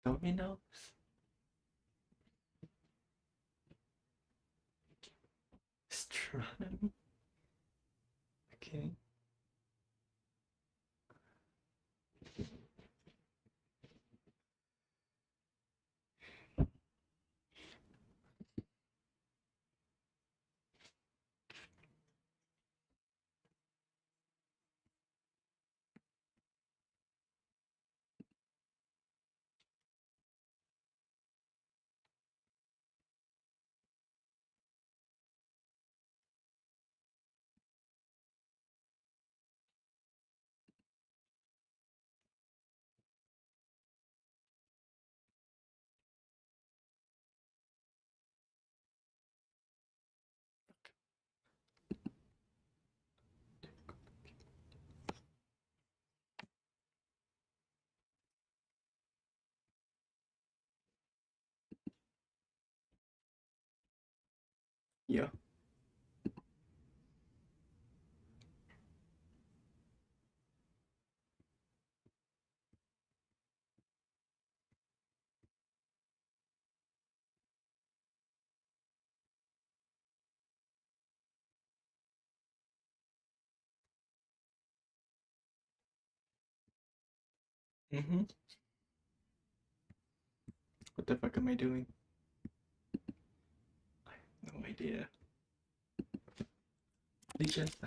Dominoes. Astronomy. Okay. Yeah. Mm-hmm. What the fuck am I doing? I have no idea. Just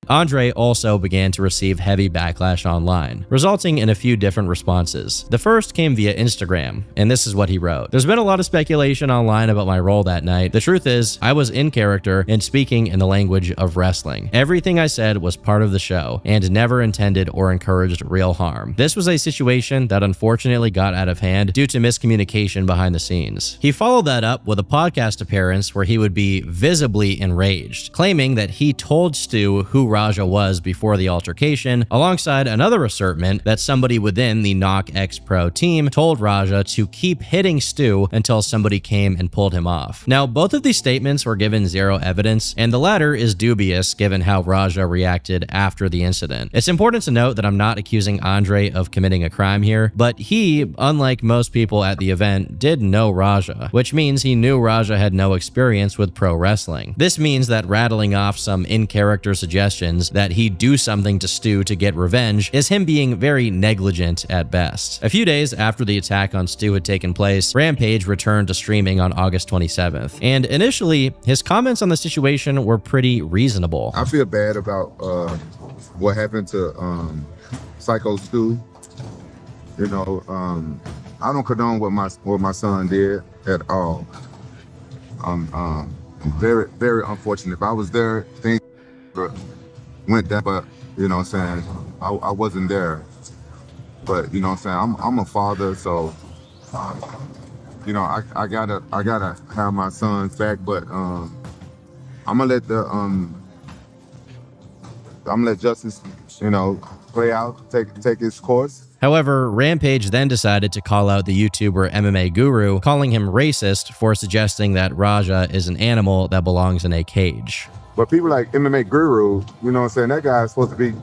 Andre also began to receive heavy backlash online, resulting in a few different responses. The first came via Instagram, and this is what he wrote. There's been a lot of speculation online about my role that night. The truth is, I was in character and speaking in the language of wrestling. Everything I said was part of the show and never intended or encouraged real harm. This was a situation that unfortunately got out of hand due to miscommunication behind the scenes. He followed that up with a podcast appearance where he would be visibly enraged, claiming that he told Stu who Raja was before the altercation, alongside another assertion that somebody within the Knock X Pro team told Raja to keep hitting Stu until somebody came and pulled him off. Now, both of these statements were given zero evidence, and the latter is dubious given how Raja reacted after the incident. It's important to note that I'm not accusing Andre of committing a crime here, but he, unlike most people at the event, did know Raja, which means he knew Raja had no experience with pro wrestling. This means that rattling off some in-character suggestions that he do something to Stu to get revenge is him being very negligent at best. A few days after the attack on Stu had taken place, Rampage returned to streaming on August 27th, and initially, his comments on the situation were pretty reasonable. I feel bad about what happened to Psycho Stu. You know, I don't condone what my son did at all. Very, very unfortunate. If I was there, things went down, but you know what I'm saying, I wasn't there. But you know what I'm saying, I'm a father, so you know, I gotta have my son's back, but I'm gonna let justice, you know, play out, take its course. However, Rampage then decided to call out the YouTuber MMA Guru, calling him racist for suggesting that Raja is an animal that belongs in a cage. But people like MMA Guru, you know what I'm saying, that guy is supposed to be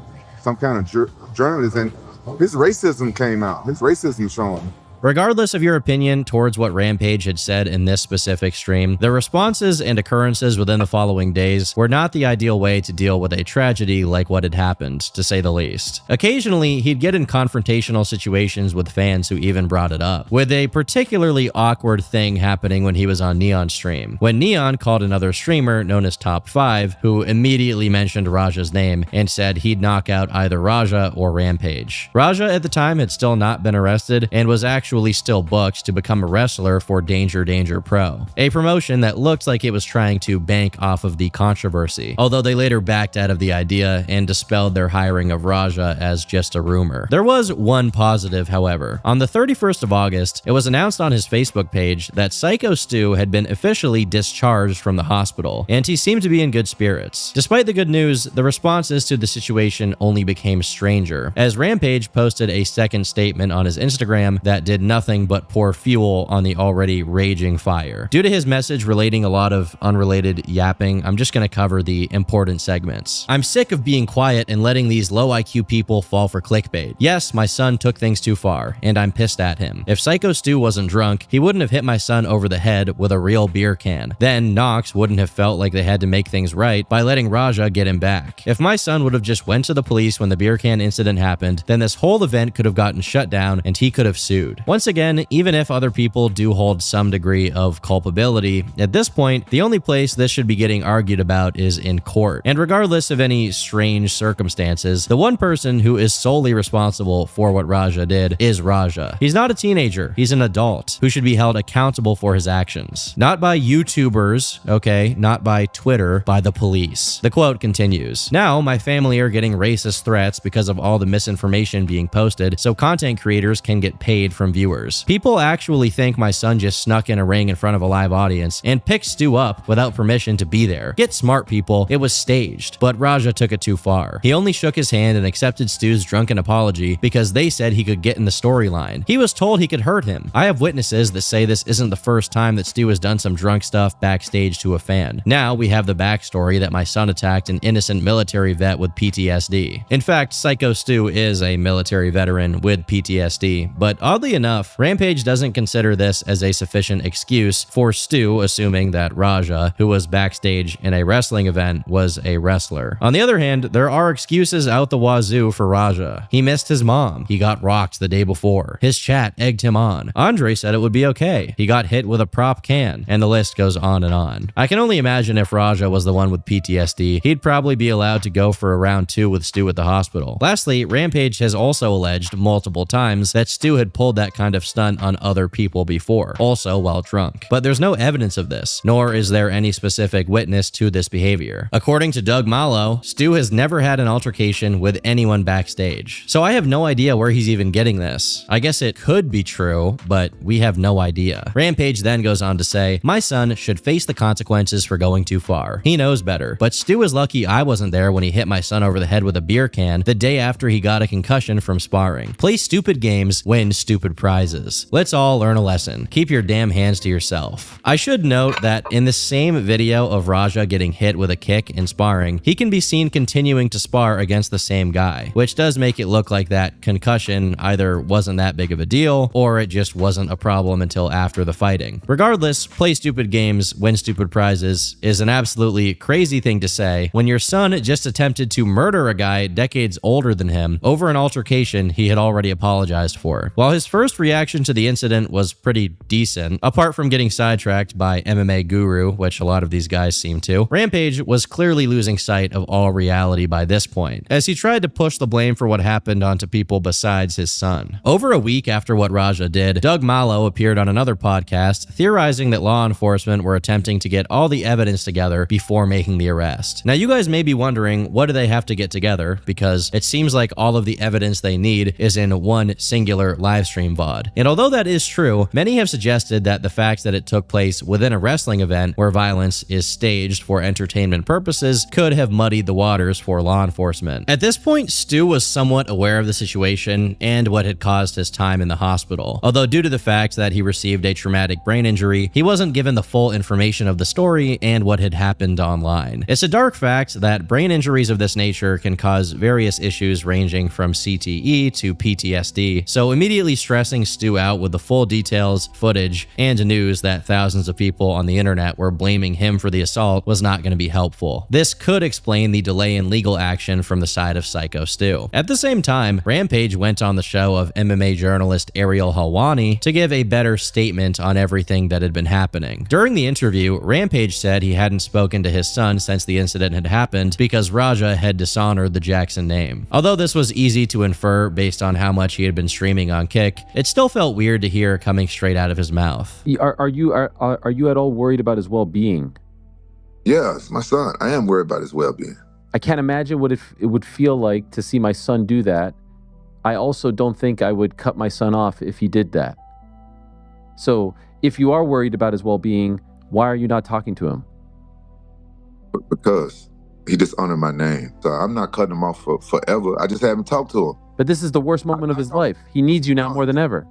some kind of journalist, and his racism came out. His racism showing. Regardless of your opinion towards what Rampage had said in this specific stream, the responses and occurrences within the following days were not the ideal way to deal with a tragedy like what had happened, to say the least. Occasionally, he'd get in confrontational situations with fans who even brought it up, with a particularly awkward thing happening when he was on Neon's stream, when Neon called another streamer known as Top 5, who immediately mentioned Raja's name and said he'd knock out either Raja or Rampage. Raja at the time had still not been arrested and was actually actually still booked to become a wrestler for Danger Danger Pro, a promotion that looked like it was trying to bank off of the controversy, although they later backed out of the idea and dispelled their hiring of Raja as just a rumor. There was one positive, however. On the 31st of August, it was announced on his Facebook page that Psycho Stu had been officially discharged from the hospital, and he seemed to be in good spirits. Despite the good news, the responses to the situation only became stranger, as Rampage posted a second statement on his Instagram that did nothing but pour fuel on the already raging fire. Due to his message relating a lot of unrelated yapping, I'm just going to cover the important segments. I'm sick of being quiet and letting these low IQ people fall for clickbait. Yes, my son took things too far, and I'm pissed at him. If Psycho Stu wasn't drunk, he wouldn't have hit my son over the head with a real beer can. Then Knox wouldn't have felt like they had to make things right by letting Raja get him back. If my son would have just went to the police when the beer can incident happened, then this whole event could have gotten shut down and he could have sued. Once again, even if other people do hold some degree of culpability, at this point, the only place this should be getting argued about is in court. And regardless of any strange circumstances, the one person who is solely responsible for what Raja did is Raja. He's not a teenager, he's an adult who should be held accountable for his actions. Not by YouTubers, okay, not by Twitter, by the police. The quote continues, "Now, my family are getting racist threats because of all the misinformation being posted, so content creators can get paid from viewers. People actually think my son just snuck in a ring in front of a live audience and picked Stu up without permission to be there. Get smart, people, it was staged." But Raja took it too far. He only shook his hand and accepted Stu's drunken apology because they said he could get in the storyline. He was told he could hurt him. I have witnesses that say this isn't the first time that Stu has done some drunk stuff backstage to a fan. Now we have the backstory that my son attacked an innocent military vet with PTSD. In fact, Psycho Stu is a military veteran with PTSD, but oddly enough, Rampage doesn't consider this as a sufficient excuse for Stu assuming that Raja, who was backstage in a wrestling event, was a wrestler. On the other hand, there are excuses out the wazoo for Raja. He missed his mom. He got rocked the day before. His chat egged him on. Andre said it would be okay. He got hit with a prop can, and the list goes on and on. I can only imagine if Raja was the one with PTSD, he'd probably be allowed to go for a round 2 with Stu at the hospital. Lastly, Rampage has also alleged multiple times that Stu had pulled that kind of stunt on other people before, also while drunk. But there's no evidence of this, nor is there any specific witness to this behavior. According to Doug Malo, Stu has never had an altercation with anyone backstage. So I have no idea where he's even getting this. I guess it could be true, but we have no idea. Rampage then goes on to say, "My son should face the consequences for going too far. He knows better, but Stu is lucky I wasn't there when he hit my son over the head with a beer can the day after he got a concussion from sparring. Play stupid games, win stupid prizes. Let's all learn a lesson. Keep your damn hands to yourself." I should note that in the same video of Raja getting hit with a kick in sparring, he can be seen continuing to spar against the same guy, which does make it look like that concussion either wasn't that big of a deal or it just wasn't a problem until after the fighting. Regardless, play stupid games, win stupid prizes is an absolutely crazy thing to say when your son just attempted to murder a guy decades older than him over an altercation he had already apologized for. While his first reaction to the incident was pretty decent, apart from getting sidetracked by MMA Guru, which a lot of these guys seem to, Rampage was clearly losing sight of all reality by this point, as he tried to push the blame for what happened onto people besides his son. Over a week after what Raja did, Doug Malo appeared on another podcast theorizing that law enforcement were attempting to get all the evidence together before making the arrest. Now you guys may be wondering, what do they have to get together? Because it seems like all of the evidence they need is in one singular livestream VOD. And although that is true, many have suggested that the fact that it took place within a wrestling event where violence is staged for entertainment purposes could have muddied the waters for law enforcement. At this point, Stu was somewhat aware of the situation and what had caused his time in the hospital. Although due to the fact that he received a traumatic brain injury, he wasn't given the full information of the story and what had happened online. It's a dark fact that brain injuries of this nature can cause various issues ranging from CTE to PTSD, so immediately stressing Stu out with the full details, footage, and news that thousands of people on the internet were blaming him for the assault was not going to be helpful. This could explain the delay in legal action from the side of Psycho Stu. At the same time, Rampage went on the show of MMA journalist Ariel Helwani to give a better statement on everything that had been happening. During the interview, Rampage said he hadn't spoken to his son since the incident had happened because Raja had dishonored the Jackson name. Although this was easy to infer based on how much he had been streaming on Kick, It still felt weird to hear coming straight out of his mouth. Are you at all worried about his well-being? Yeah, it's my son. I am worried about his well-being. I can't imagine what it would feel like to see my son do that. I also don't think I would cut my son off if he did that. So if you are worried about his well-being, why are you not talking to him? Because he dishonored my name. So I'm not cutting him off for forever. I just haven't talked to him. But this is the worst moment of his life. He needs you now more than ever.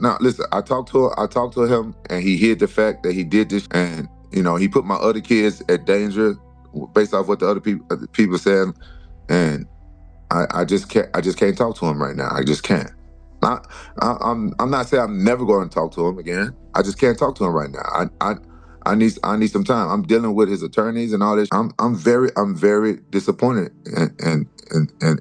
Now, listen, I talked to him, and he hid the fact that he did this, and he put my other kids at danger based off what the other people said, and I just can't talk to him right now. I just can't. I'm not saying I'm never going to talk to him again. I just can't talk to him right now. I need some time. I'm dealing with his attorneys and all this. I'm very disappointed in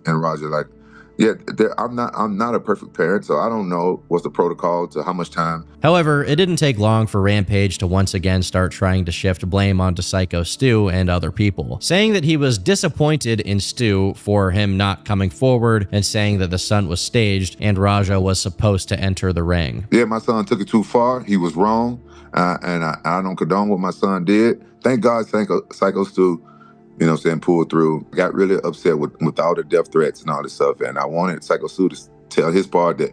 Raja. Like, yeah, I'm not a perfect parent, so I don't know what's the protocol to how much time. However, it didn't take long for Rampage to once again start trying to shift blame onto Psycho Stu and other people, saying that he was disappointed in Stu for him not coming forward and saying that the stunt was staged and Raja was supposed to enter the ring. Yeah, my son took it too far. He was wrong, and I don't condone what my son did. Thank God, Psycho Stu, pulled through. Got really upset with all the death threats and all this stuff, and I wanted Psycho Stu to tell his part that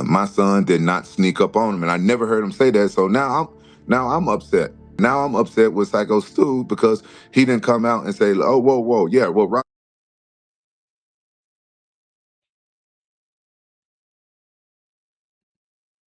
my son did not sneak up on him, and I never heard him say that. So now I'm upset. Now I'm upset with Psycho Stu because he didn't come out and say, "Oh, whoa, yeah, well,